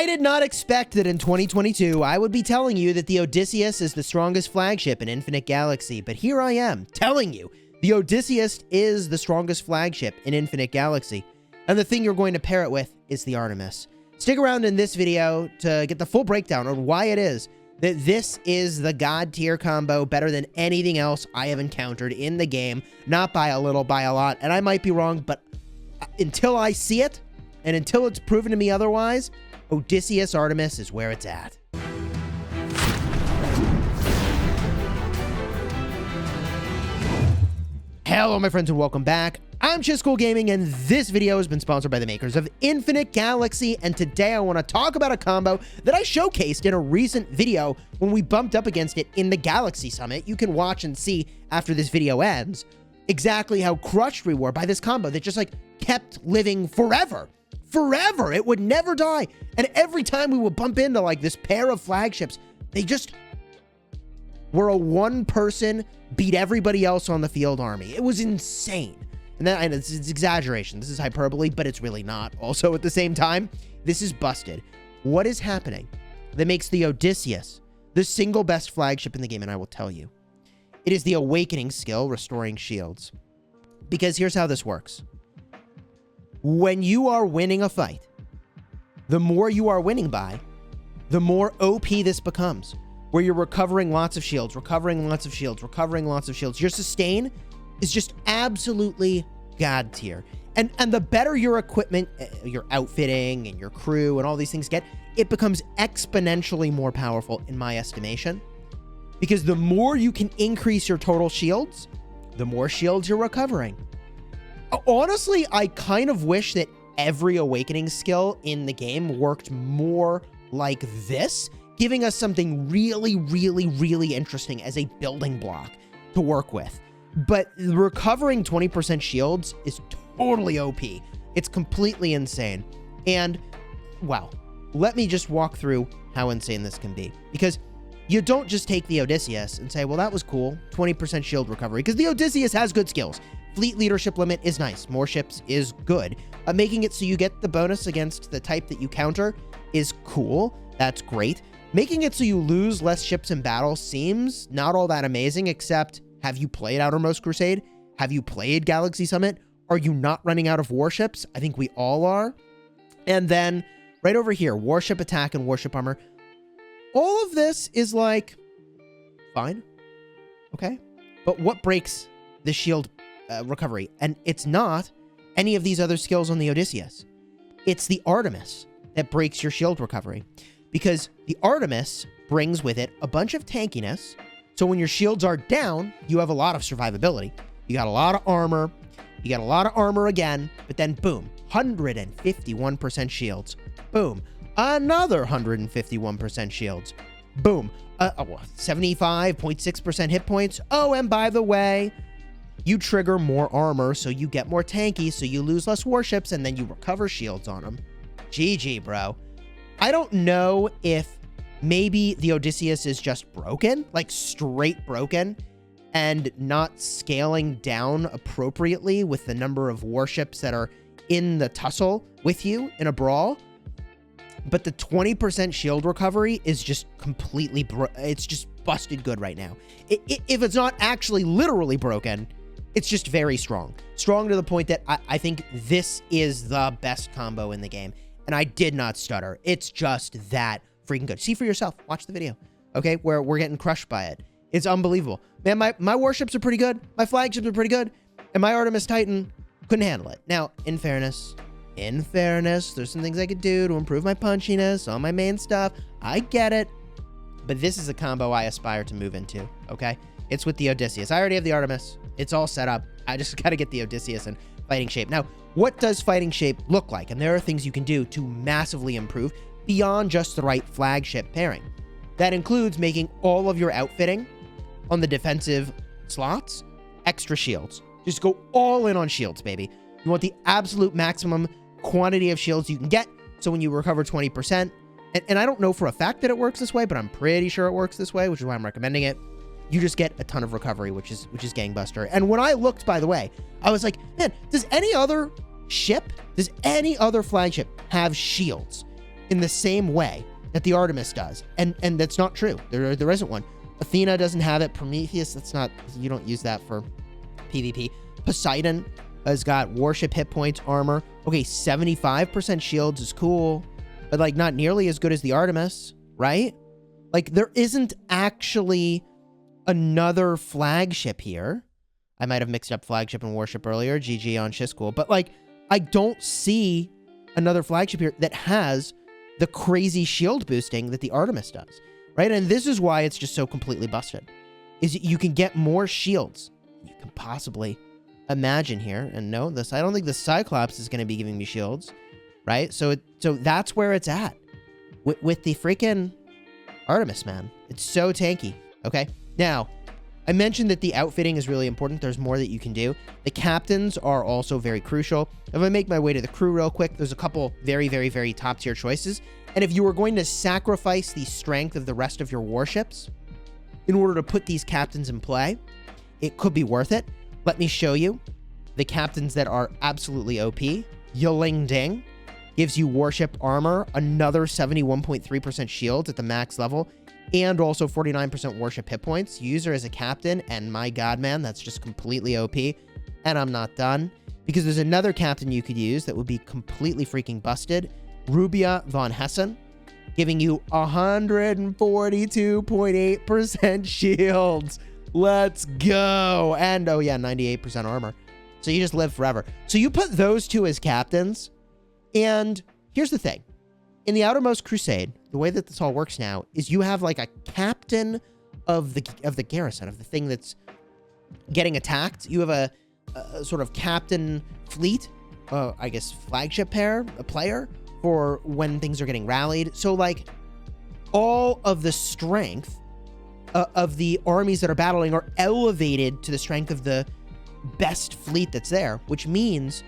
I did not expect that in 2022, I would be telling you that the Odysseus is the strongest flagship in Infinite Galaxy, but here I am telling you the Odysseus is the strongest flagship in Infinite Galaxy, and the thing you're going to pair it with is the Artemis. Stick around in this video to get the full breakdown on why it is that this is the god tier combo better than anything else I have encountered in the game, not by a little, by a lot, and I might be wrong, but until I see it, and until it's proven to me otherwise, Odysseus Artemis is where it's at. Hello, my friends, and welcome back. I'm Chisgule Gaming, and this video has been sponsored by the makers of Infinite Galaxy, and today I want to talk about a combo that I showcased in a recent video when we bumped up against it in the Galaxy Summit. You can watch and see after this video ends exactly how crushed we were by this combo that just, kept living forever. Forever. It would never die. And every time we would bump into, this pair of flagships, they just were a one-person beat everybody else on the field army. It was insane. And then, I know, it's exaggeration. This is hyperbole, but it's really not. Also, at the same time, this is busted. What is happening that makes the Odysseus the single best flagship in the game? And I will tell you. It is the awakening skill, restoring shields. Because here's how this works. When you are winning a fight, the more you are winning by, the more OP this becomes. Where you're recovering lots of shields, recovering lots of shields, recovering lots of shields. Your sustain is just absolutely god tier. And the better your equipment, your outfitting and your crew and all these things get, it becomes exponentially more powerful in my estimation. Because the more you can increase your total shields, the more shields you're recovering. Honestly, I kind of wish that every awakening skill in the game worked more like this, giving us something really, really, really interesting as a building block to work with. But recovering 20% shields is totally OP. It's completely insane. And, wow, let me just walk through how insane this can be. Because you don't just take the Odysseus and say, well, that was cool, 20% shield recovery, because the Odysseus has good skills. Fleet leadership limit is nice. More ships is good. Making it so you get the bonus against the type that you counter is cool. That's great. Making it so you lose less ships in battle seems not all that amazing, except have you played Outermost Crusade? Have you played Galaxy Summit? Are you not running out of warships? I think we all are. And then right over here, warship attack and warship armor. All of this is fine. Okay. But what breaks the shield recovery? And it's not any of these other skills on the Odysseus. It's the Artemis that breaks your shield recovery. Because the Artemis brings with it a bunch of tankiness. So when your shields are down, you have a lot of survivability. You got a lot of armor. You got a lot of armor again. But then, boom, 151% shields. Boom, another 151% shields. Boom, 75.6% hit points. Oh, and by the way, you trigger more armor, so you get more tanky, so you lose less warships, and then you recover shields on them. GG, bro. I don't know if maybe the Odysseus is just broken, straight broken, and not scaling down appropriately with the number of warships that are in the tussle with you in a brawl. But the 20% shield recovery is just completely, it's just busted good right now. If it's not actually literally broken, it's just very strong. Strong to the point that I think this is the best combo in the game. And I did not stutter. It's just that freaking good. See for yourself. Watch the video. Okay? Where we're getting crushed by it. It's unbelievable. Man, my warships are pretty good. My flagships are pretty good. And my Artemis Titan couldn't handle it. Now, in fairness, there's some things I could do to improve my punchiness on my main stuff. I get it. But this is a combo I aspire to move into. Okay? It's with the Odysseus. I already have the Artemis. It's all set up. I just got to get the Odysseus in fighting shape. Now, what does fighting shape look like? And there are things you can do to massively improve beyond just the right flagship pairing. That includes making all of your outfitting on the defensive slots extra shields. Just go all in on shields, baby. You want the absolute maximum quantity of shields you can get. So when you recover 20%, and I don't know for a fact that it works this way, but I'm pretty sure it works this way, which is why I'm recommending it. You just get a ton of recovery, which is gangbuster. And when I looked, by the way, I was like, man, does any other flagship have shields? in the same way that the Artemis does. And that's not true. There isn't one. Athena doesn't have it. Prometheus, that's not, you don't use that for PvP. Poseidon has got warship hit points, armor. Okay, 75% shields is cool, but like not nearly as good as the Artemis, right? Like there isn't actually another flagship here. I might have mixed up flagship and warship earlier. GG on Chisgule. But like, I don't see another flagship here that has the crazy shield boosting that the Artemis does, right? And this is why it's just so completely busted, is you can get more shields than you can possibly imagine here. And no, I don't think the Cyclops is going to be giving me shields, right? So that's where it's at with the freaking Artemis, man. It's so tanky. Okay. Now, I mentioned that the outfitting is really important. There's more that you can do. The captains are also very crucial. If I make my way to the crew real quick, there's a couple very, very, very top tier choices. And if you were going to sacrifice the strength of the rest of your warships in order to put these captains in play, it could be worth it. Let me show you the captains that are absolutely OP. Yiling Ding gives you warship armor, another 71.3% shields at the max level, and also 49% warship hit points. Use her as a captain, and my god, man, that's just completely OP. And I'm not done, because there's another captain you could use that would be completely freaking busted. Rubia von Hessen, giving you 142.8% shields. Let's go. And, oh yeah, 98% armor. So you just live forever. So you put those two as captains, and here's the thing. In the Outermost Crusade, the way that this all works now is you have like a captain of the garrison, of the thing that's getting attacked. You have a sort of captain fleet, I guess flagship player for when things are getting rallied. So like all of the strength of the armies that are battling are elevated to the strength of the best fleet that's there, which means,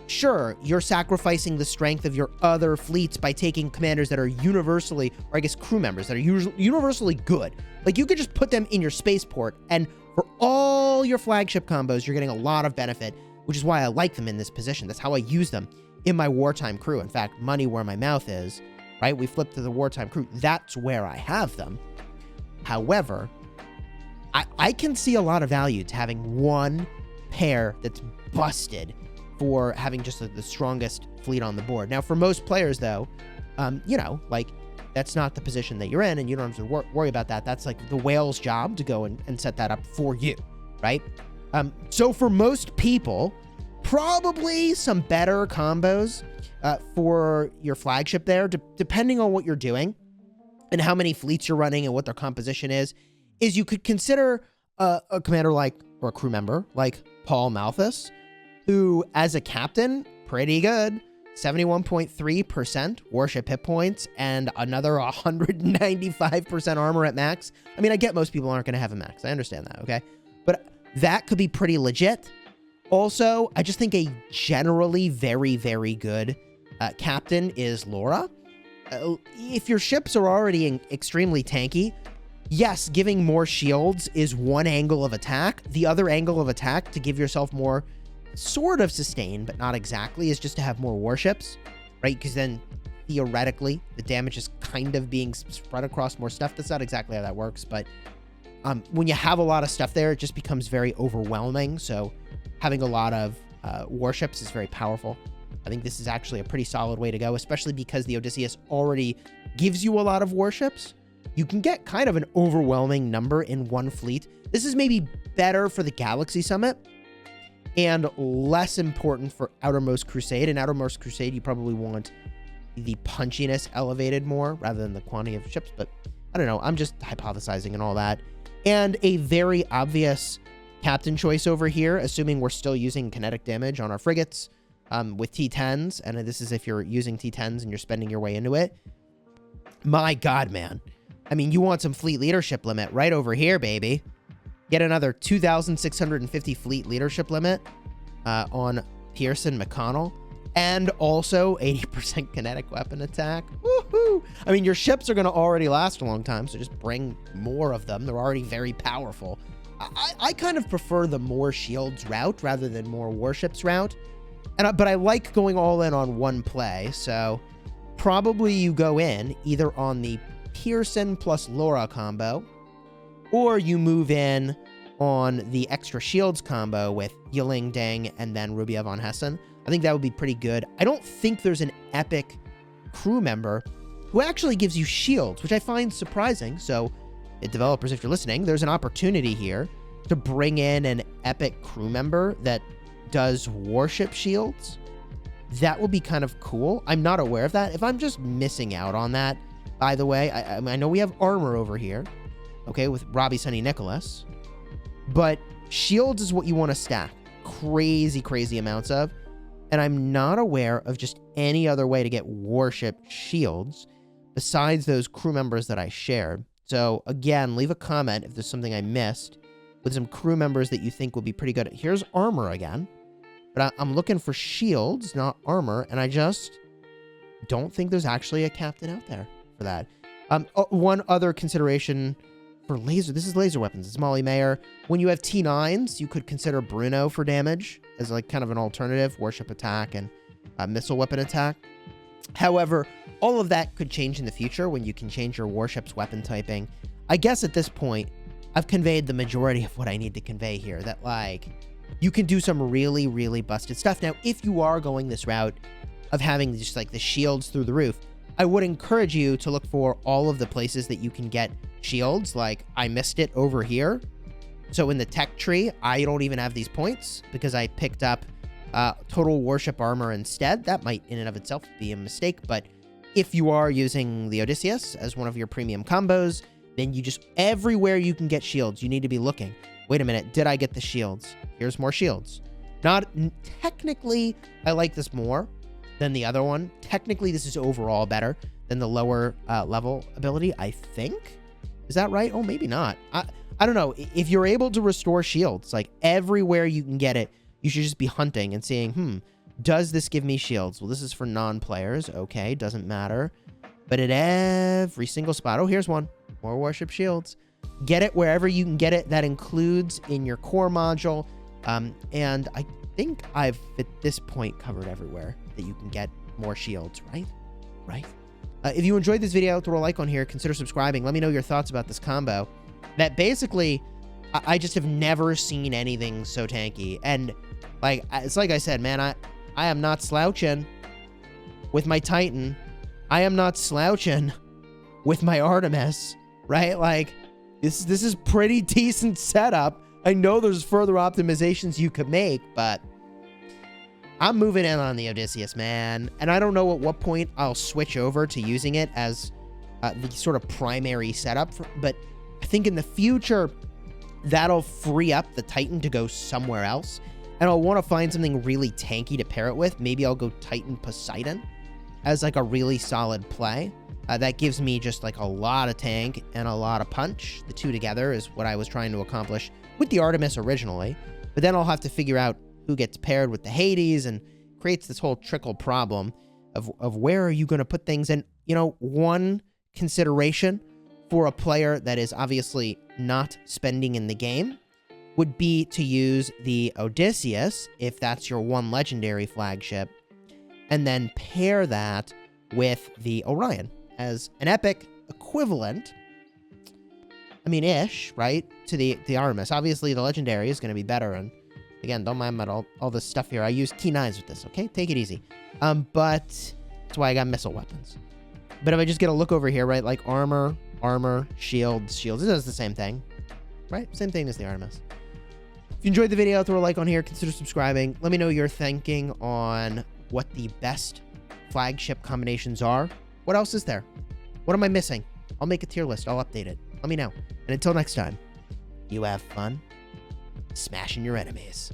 sure, you're sacrificing the strength of your other fleets by taking commanders that are universally, or I guess crew members that are universally good. Like you could just put them in your spaceport, and for all your flagship combos, you're getting a lot of benefit, which is why I like them in this position. That's how I use them in my wartime crew. In fact, money where my mouth is, right? We flip to the wartime crew. That's where I have them. However, I can see a lot of value to having one pair that's busted for having just the strongest fleet on the board. Now, for most players, though, you know, like, that's not the position that you're in, and you don't have to worry about that. That's, like, the whale's job to go and set that up for you, right? So for most people, probably some better combos for your flagship there, depending on what you're doing and how many fleets you're running and what their composition is you could consider a commander like, or a crew member like Paul Malthus, who, as a captain, pretty good. 71.3% warship hit points and another 195% armor at max. I mean, I get most people aren't going to have a max. I understand that, okay? But that could be pretty legit. Also, I just think a generally very, very good captain is Laura. If your ships are already extremely tanky, yes, giving more shields is one angle of attack. The other angle of attack to give yourself more sort of sustain, but not exactly, is just to have more warships, right? Because then theoretically the damage is kind of being spread across more stuff. That's not exactly how that works, but when you have a lot of stuff there, it just becomes very overwhelming. So having a lot of warships is very powerful. I think this is actually a pretty solid way to go, especially because the Odysseus already gives you a lot of warships. You can get kind of an overwhelming number in one fleet. This is maybe better for the Galaxy Summit and less important for Outermost Crusade. In Outermost Crusade, you probably want the punchiness elevated more rather than the quantity of ships, but I don't know. I'm just hypothesizing and all that. And a very obvious captain choice over here, assuming we're still using kinetic damage on our frigates with T10s, and this is if you're using T10s and you're spending your way into it. My God, man. I mean, you want some fleet leadership limit right over here, baby. Get another 2,650 fleet leadership limit on Pearson McConnell. And also 80% kinetic weapon attack. Woohoo! I mean, your ships are going to already last a long time, so just bring more of them. They're already very powerful. I kind of prefer the more shields route rather than more warships route. But I like going all in on one play, so probably you go in either on the Pearson plus Laura combo, or you move in on the extra shields combo with Yling Ding and then Rubia von Hessen. I think that would be pretty good. I don't think there's an epic crew member who actually gives you shields, which I find surprising. So, developers, if you're listening, there's an opportunity here to bring in an epic crew member that does warship shields. That would be kind of cool. I'm not aware of that. If I'm just missing out on that, by the way, I know we have armor over here, okay, with Robbie Sonny Nicholas, but shields is what you want to stack crazy, crazy amounts of, and I'm not aware of just any other way to get warship shields besides those crew members that I shared. So again, leave a comment if there's something I missed with some crew members that you think would be pretty good. Here's armor again, but I'm looking for shields, not armor, and I just don't think there's actually a captain out there for that. One other consideration for laser, this is laser weapons, it's Molly Mayer. When you have T9s, you could consider Bruno for damage as like kind of an alternative, warship attack and missile weapon attack. However, all of that could change in the future when you can change your warship's weapon typing. I guess at this point, I've conveyed the majority of what I need to convey here, that like, you can do some really, really busted stuff. Now, if you are going this route of having just like the shields through the roof, I would encourage you to look for all of the places that you can get shields. Like, I missed it over here. So in the tech tree, I don't even have these points because I picked up total warship armor instead. That might in and of itself be a mistake, but if you are using the Odysseus as one of your premium combos, then you just, everywhere you can get shields, you need to be looking. Wait a minute, did I get the shields? Here's more shields. Not, technically, I like this more than the other one. Technically, this is overall better than the lower level ability, I think. Is that right? Oh, maybe not. I don't know. If you're able to restore shields, like everywhere you can get it, you should just be hunting and seeing, does this give me shields? Well, this is for non-players. Okay, doesn't matter. But at every single spot, oh, here's one. More warship shields. Get it wherever you can get it. That includes in your core module. And I think I've, at this point, covered everywhere that you can get more shields, right? Right? If you enjoyed this video, throw a like on here. Consider subscribing. Let me know your thoughts about this combo. That basically, I just have never seen anything so tanky. And like, it's like I said, man, I am not slouching with my Titan. I am not slouching with my Artemis, right? Like, this is pretty decent setup. I know there's further optimizations you could make, but I'm moving in on the Odysseus, man. And I don't know at what point I'll switch over to using it as the sort of primary setup, but I think in the future, that'll free up the Titan to go somewhere else. And I'll want to find something really tanky to pair it with. Maybe I'll go Titan Poseidon as like a really solid play. That gives me just like a lot of tank and a lot of punch. The two together is what I was trying to accomplish with the Artemis originally. But then I'll have to figure out who gets paired with the Hades and creates this whole trickle problem of where are you going to put things. And, you know, one consideration for a player that is obviously not spending in the game would be to use the Odysseus, if that's your one legendary flagship, and then pair that with the Orion as an epic equivalent, I mean, ish, right, to the Artemis. Obviously, the legendary is going to be better, and again, don't mind about all this stuff here. I use T9s with this, okay? Take it easy. But that's why I got missile weapons. But if I just get a look over here, right, like armor, shields, it does the same thing, right? Same thing as the Artemis. If you enjoyed the video, throw a like on here, consider subscribing. Let me know your thinking on what the best flagship combinations are. What else is there? What am I missing? I'll make a tier list. I'll update it. Let me know. And until next time, you have fun smashing your enemies.